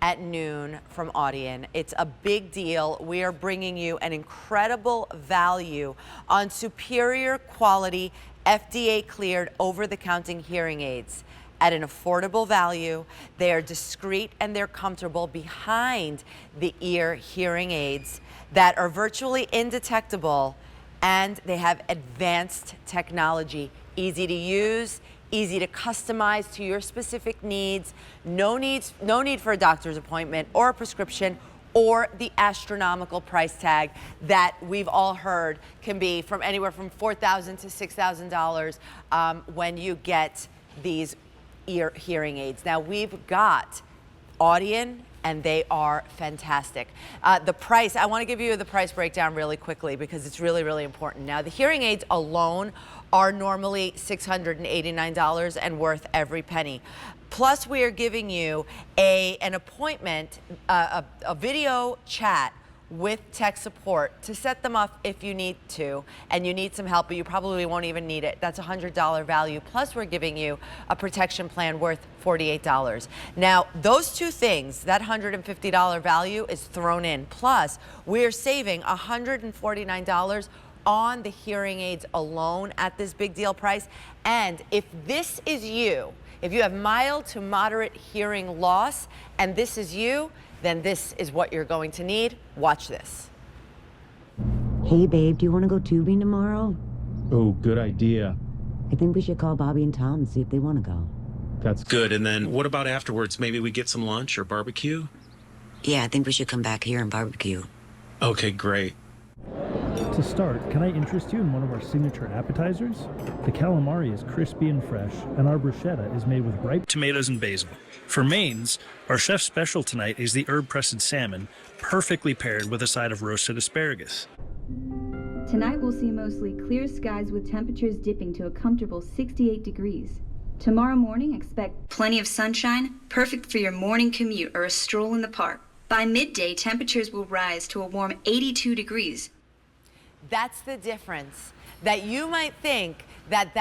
at noon from Audien. It's a big deal. We are bringing you an incredible value on superior quality, FDA cleared over-the-counter hearing aids at an affordable value. They are discreet and they're comfortable behind the ear hearing aids that are virtually indetectable, and they have advanced technology, easy to use, easy to customize to your specific needs. No need for a doctor's appointment or a prescription or the astronomical price tag that we've all heard can be from anywhere from $4,000 to $6,000 when you get these ear hearing aids. Now we've got Audien, and they are fantastic. The price, I want to give you the price breakdown really quickly because it's really, really important. Now the hearing aids alone are normally $689 and worth every penny. Plus we are giving you an appointment, a video chat with tech support to set them up if you need to, and you need some help, but you probably won't even need it. That's a $100 value. Plus we're giving you a protection plan worth $48. Now those two things, that $150 value is thrown in. Plus we're saving $149 on the hearing aids alone at this big deal price. And if this is you, if you have mild to moderate hearing loss and this is you, then this is what you're going to need. Watch this. Hey babe, do you want to go tubing tomorrow? Oh, good idea. I think we should call Bobby and Tom and see if they want to go. That's Good, and then what about afterwards? Maybe we get some lunch or barbecue? Yeah, I think we should come back here and barbecue. Okay, great. To start, can I interest you in one of our signature appetizers? The calamari is crispy and fresh, and our bruschetta is made with ripe tomatoes and basil. For mains, our chef's special tonight is the herb-pressed salmon, perfectly paired with a side of roasted asparagus. Tonight we'll see mostly clear skies with temperatures dipping to a comfortable 68 degrees. Tomorrow morning, expect plenty of sunshine, perfect for your morning commute or a stroll in the park. By midday, temperatures will rise to a warm 82 degrees. That's the difference. That you might think that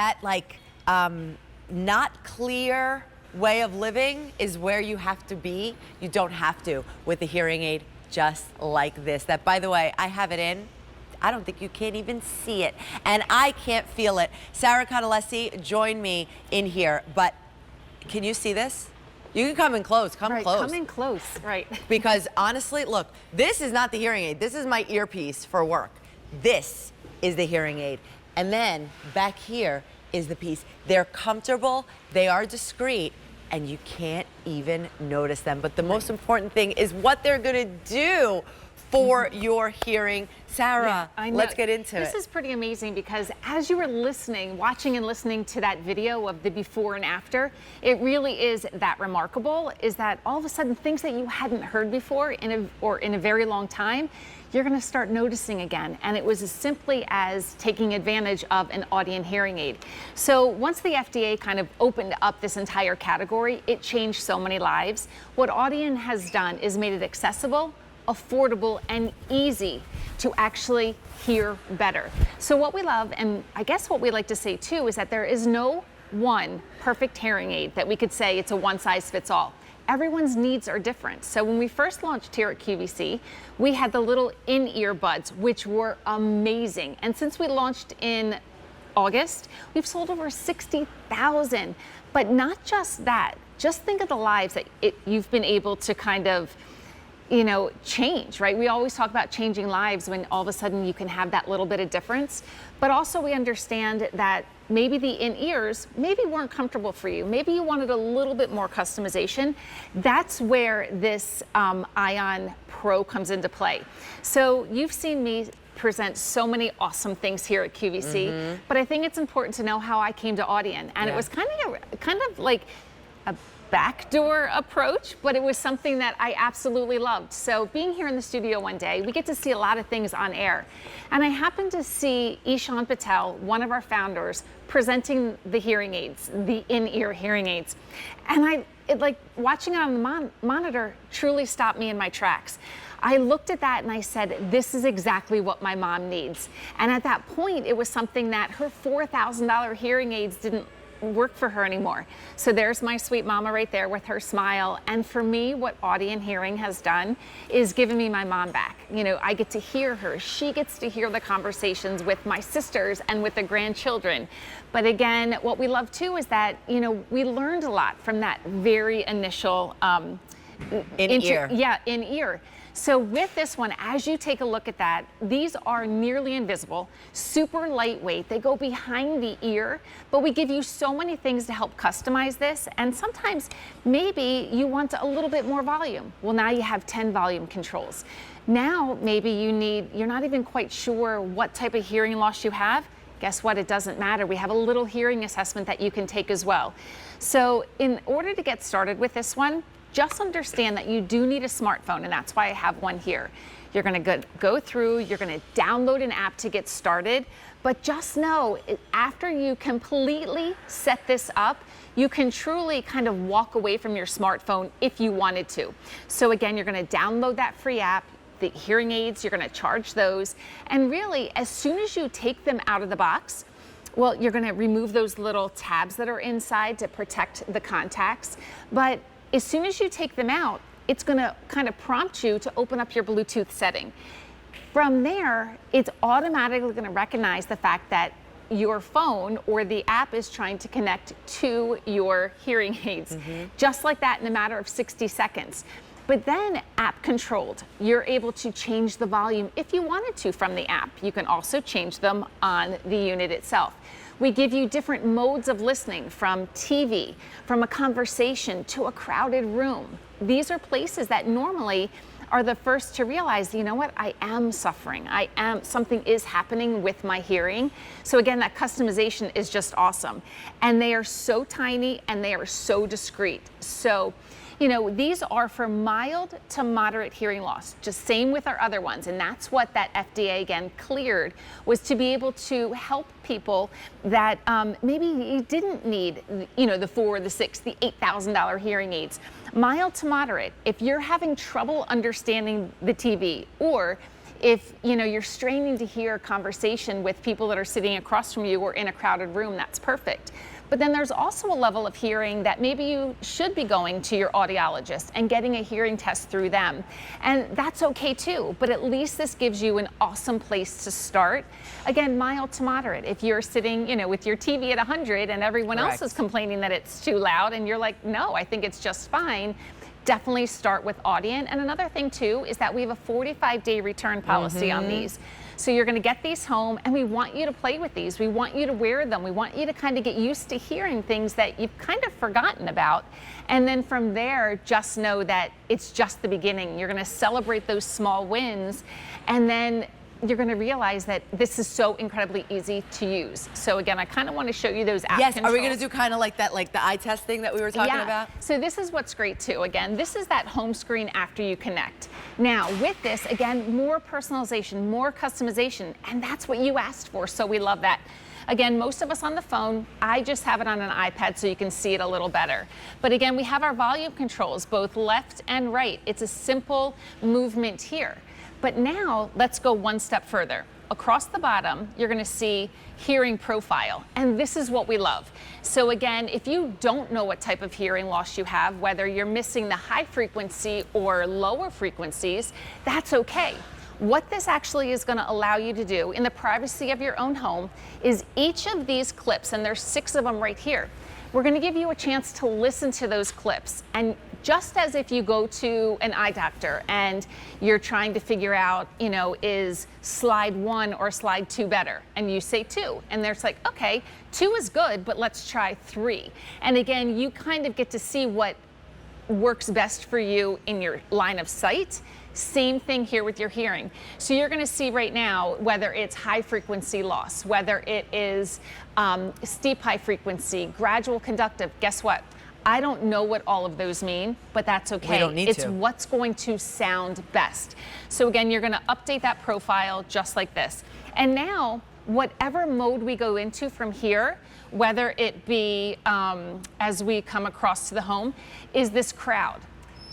not clear way of living is where you have to be. You don't have to with a hearing aid just like this. That, by the way, I have it in. I don't think you can't even see it, and I can't feel it. Sarah Connellesi joined me in here, but can you see this? You can come in close, come close. Come in close, right. Because honestly, look, this is not the hearing aid. This is my earpiece for work. This is the hearing aid. And then back here is the piece. They're comfortable, they are discreet, and you can't even notice them. But the most important thing is what they're gonna do for your hearing. Sarah, let's get into it. This is pretty amazing because as you were listening, watching and listening to that video of the before and after, it really is that remarkable, is that all of a sudden things that you hadn't heard before in a very long time, you're gonna start noticing again. And it was as simply as taking advantage of an Audien hearing aid. So once the FDA kind of opened up this entire category, it changed so many lives. What Audien has done is made it accessible, affordable, and easy to actually hear better. So what we love, and I guess what we like to say too, is that there is no one perfect hearing aid that we could say it's a one size fits all. Everyone's needs are different. So when we first launched here at QVC, we had the little in-ear buds, which were amazing. And since we launched in August, we've sold over 60,000. But not just that, just think of the lives that you've been able to kind of change, right? We always talk about changing lives when all of a sudden you can have that little bit of difference. But also we understand that maybe the in-ears maybe weren't comfortable for you. Maybe you wanted a little bit more customization. That's where this Ion Pro comes into play. So you've seen me present so many awesome things here at QVC, but I think it's important to know how I came to Audien. And it was kind of like a backdoor approach, but it was something that I absolutely loved. So being here in the studio one day, we get to see a lot of things on air. And I happened to see Ishan Patel, one of our founders, presenting the hearing aids, the in-ear hearing aids. And watching it on the monitor truly stopped me in my tracks. I looked at that and I said, this is exactly what my mom needs. And at that point, it was something that her $4,000 hearing aids didn't work for her anymore. So there's my sweet mama right there with her smile. And for me, what Audien Hearing has done is given me my mom back. You know, I get to hear her. She gets to hear the conversations with my sisters and with the grandchildren. But again, what we love too is that, you know, we learned a lot from that very initial in-ear. Yeah, in-ear. So with this one, as you take a look at that, these are nearly invisible, super lightweight. They go behind the ear, but we give you so many things to help customize this. And sometimes maybe you want a little bit more volume. Well, now you have 10 volume controls. Now maybe you're not even quite sure what type of hearing loss you have. Guess what? It doesn't matter. We have a little hearing assessment that you can take as well. So in order to get started with this one, just understand that you do need a smartphone, and that's why I have one here. You're gonna go through, you're gonna download an app to get started, but just know, after you completely set this up, you can truly kind of walk away from your smartphone if you wanted to. So again, you're gonna download that free app, the hearing aids, you're gonna charge those, and really, as soon as you take them out of the box, well, you're gonna remove those little tabs that are inside to protect the contacts, but as soon as you take them out, it's gonna kind of prompt you to open up your Bluetooth setting. From there, it's automatically gonna recognize the fact that your phone or the app is trying to connect to your hearing aids. Just like that in a matter of 60 seconds. But then app controlled, you're able to change the volume if you wanted to from the app. You can also change them on the unit itself. We give you different modes of listening, from TV, from a conversation to a crowded room. These are places that normally are the first to realize, you know what, I am suffering. Something is happening with my hearing. So again, that customization is just awesome. And they are so tiny and they are so discreet. So, you know, these are for mild to moderate hearing loss, just same with our other ones. And that's what that FDA again cleared, was to be able to help people that maybe you didn't need, you know, the $4, the $6, the $8,000 hearing aids. Mild to moderate, if you're having trouble understanding the TV, or if you're straining to hear a conversation with people that are sitting across from you or in a crowded room, that's perfect. But then there's also a level of hearing that maybe you should be going to your audiologist and getting a hearing test through them. And that's okay too, but at least this gives you an awesome place to start. Again, mild to moderate. If you're sitting, with your TV at 100 and everyone else is complaining that it's too loud and you're like, no, I think it's just fine, definitely start with Audien. And another thing too is that we have a 45-day return policy on these. So you're gonna get these home, and we want you to play with these. We want you to wear them. We want you to kind of get used to hearing things that you've kind of forgotten about. And then from there, just know that it's just the beginning. You're gonna celebrate those small wins, and then you're going to realize that this is so incredibly easy to use. So again, I kind of want to show you those app controls. Are we going to do kind of like that, like the eye test thing that we were talking about? So this is what's great too. Again, this is that home screen after you connect. Now with this, again, more personalization, more customization, and that's what you asked for, so we love that. Again, most of us on the phone, I just have it on an iPad so you can see it a little better. But again, we have our volume controls, both left and right. It's a simple movement here. But now let's go one step further. Across the bottom, you're gonna see hearing profile, and this is what we love. So again, if you don't know what type of hearing loss you have, whether you're missing the high frequency or lower frequencies, that's okay. What this actually is gonna allow you to do in the privacy of your own home is each of these clips, and there's 6 of them right here, we're gonna give you a chance to listen to those clips. And just as if you go to an eye doctor and you're trying to figure out, is slide 1 or slide 2 better? And you say 2, and they're like, okay, 2 is good, but let's try 3. And again, you kind of get to see what works best for you in your line of sight. Same thing here with your hearing. So you're gonna see right now, whether it's high frequency loss, whether it is steep high frequency, gradual conductive, guess what? I don't know what all of those mean, but that's okay. We don't need it's to. What's going to sound best. So again, you're gonna update that profile just like this. And now, whatever mode we go into from here, whether it be as we come across to the home, is this crowd?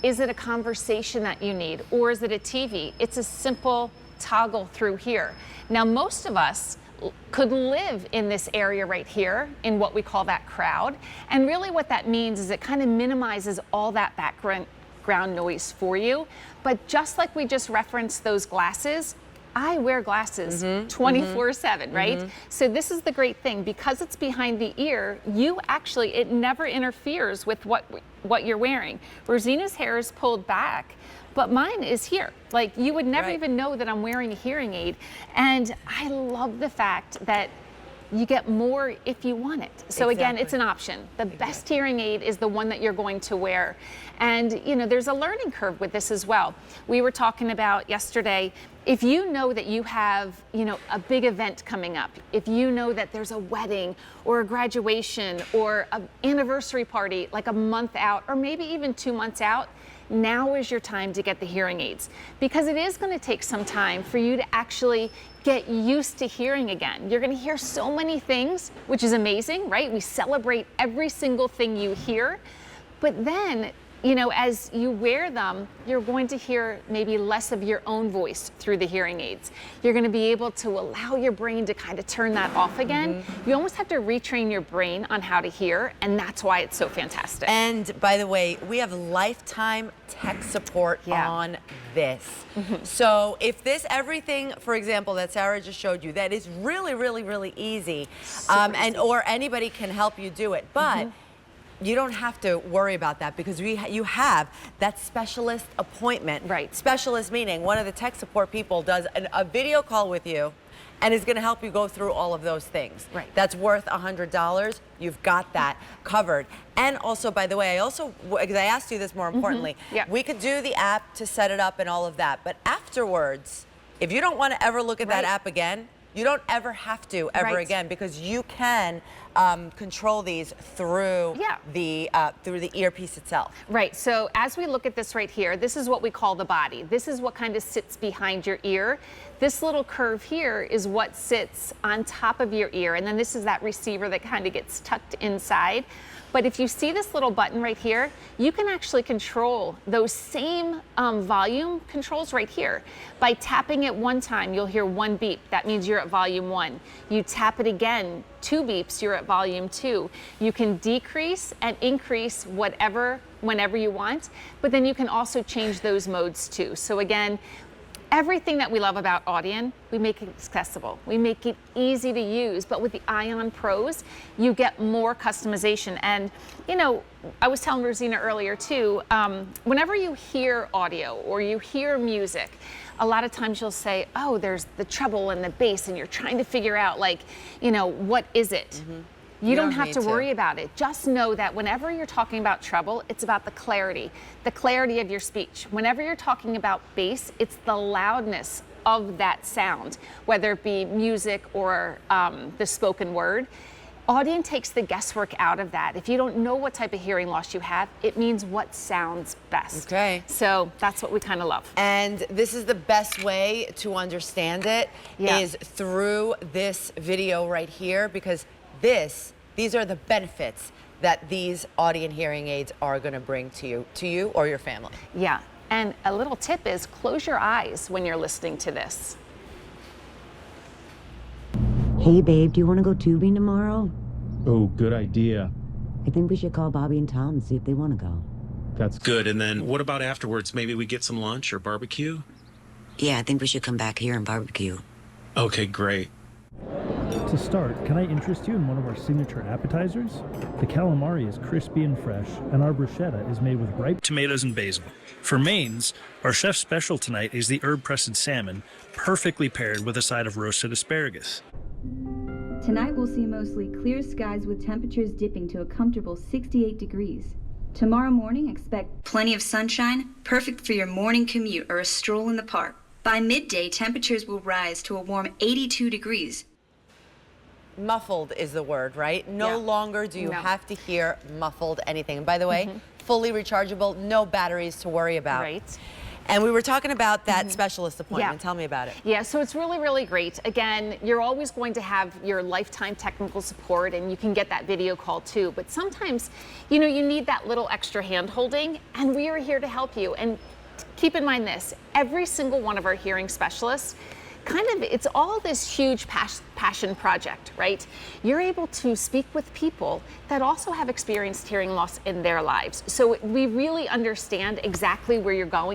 Is it a conversation that you need, or is it a TV? It's a simple toggle through here. Now, most of us could live in this area right here in what we call that crowd. And really what that means is it kind of minimizes all that background noise for you. But just like we just referenced those glasses, I wear glasses 24/7, right? So this is the great thing. Because it's behind the ear, it never interferes with what you're wearing. Rosina's hair is pulled back, but mine is here. Like, you would never even know that I'm wearing a hearing aid. And I love the fact that you get more if you want it. So again, it's an option. The best hearing aid is the one that you're going to wear. And there's a learning curve with this as well. We were talking about yesterday, if you know that you have, a big event coming up, if you know that there's a wedding or a graduation or an anniversary party like a month out or maybe even 2 months out, now is your time to get the hearing aids, because it is going to take some time for you to actually get used to hearing again. You're going to hear so many things, which is amazing, right? We celebrate every single thing you hear, but then as you wear them, you're going to hear maybe less of your own voice through the hearing aids. You're going to be able to allow your brain to kind of turn that off again. You almost have to retrain your brain on how to hear, and that's why it's so fantastic. And by the way, we have lifetime tech support on this. So if everything, for example, that Sarah just showed you, that is really, really, really easy, or anybody can help you do it, but you don't have to worry about that, because you have that specialist appointment. Right. Specialist meaning one of the tech support people does a video call with you and is going to help you go through all of those things. Right. That's worth $100. You've got that covered. And also, by the way, because I asked you this more importantly, we could do the app to set it up and all of that. But afterwards, if you don't want to ever look at that app again, you don't ever have to ever again, because you can control these through the earpiece itself. Right. So as we look at this right here, this is what we call the body. This is what kind of sits behind your ear. This little curve here is what sits on top of your ear, and then this is that receiver that kind of gets tucked inside. But if you see this little button right here, you can actually control those same volume controls right here. By tapping it one time, you'll hear one beep. That means you're at volume 1. You tap it again, 2 beeps, you're at volume 2. You can decrease and increase whenever you want, but then you can also change those modes too. So again, everything that we love about Audien, we make it accessible. We make it easy to use, but with the Ion Pros, you get more customization. And, I was telling Rosina earlier too, whenever you hear audio or you hear music, a lot of times you'll say, oh, there's the treble and the bass, and you're trying to figure out, what is it? You don't have to worry about it. Just know that whenever you're talking about treble, it's about the clarity of your speech. Whenever you're talking about bass, it's the loudness of that sound, whether it be music or the spoken word. Audien takes the guesswork out of that. If you don't know what type of hearing loss you have, it means what sounds best. Okay. So that's what we kind of love. And this is the best way to understand it is through this video right here, because these are the benefits that these Audien hearing aids are going to bring to you or your family. Yeah, and a little tip is close your eyes when you're listening to this. Hey, babe, do you want to go tubing tomorrow? Oh, good idea. I think we should call Bobby and Tom and see if they want to go. That's Good. And then what about afterwards? Maybe we get some lunch or barbecue? Yeah, I think we should come back here and barbecue. Okay, great. To start, can I interest you in one of our signature appetizers? The calamari is crispy and fresh, and our bruschetta is made with ripe tomatoes and basil. For mains, our chef's special tonight is the herb-pressed salmon, perfectly paired with a side of roasted asparagus. Tonight we'll see mostly clear skies with temperatures dipping to a comfortable 68 degrees. Tomorrow morning, expect plenty of sunshine, perfect for your morning commute or a stroll in the park. By midday, temperatures will rise to a warm 82 degrees. Muffled is the word, right? No longer do you have to hear muffled anything. And by the way, fully rechargeable, no batteries to worry about. Right. And we were talking about that specialist appointment. Tell me about it. Yeah, so it's really, really great. Again, you're always going to have your lifetime technical support, and you can get that video call too. But sometimes, you need that little extra hand holding, and we are here to help you. And keep in mind this, every single one of our hearing specialists it's all this huge passion project, right? You're able to speak with people that also have experienced hearing loss in their lives. So we really understand exactly where you're going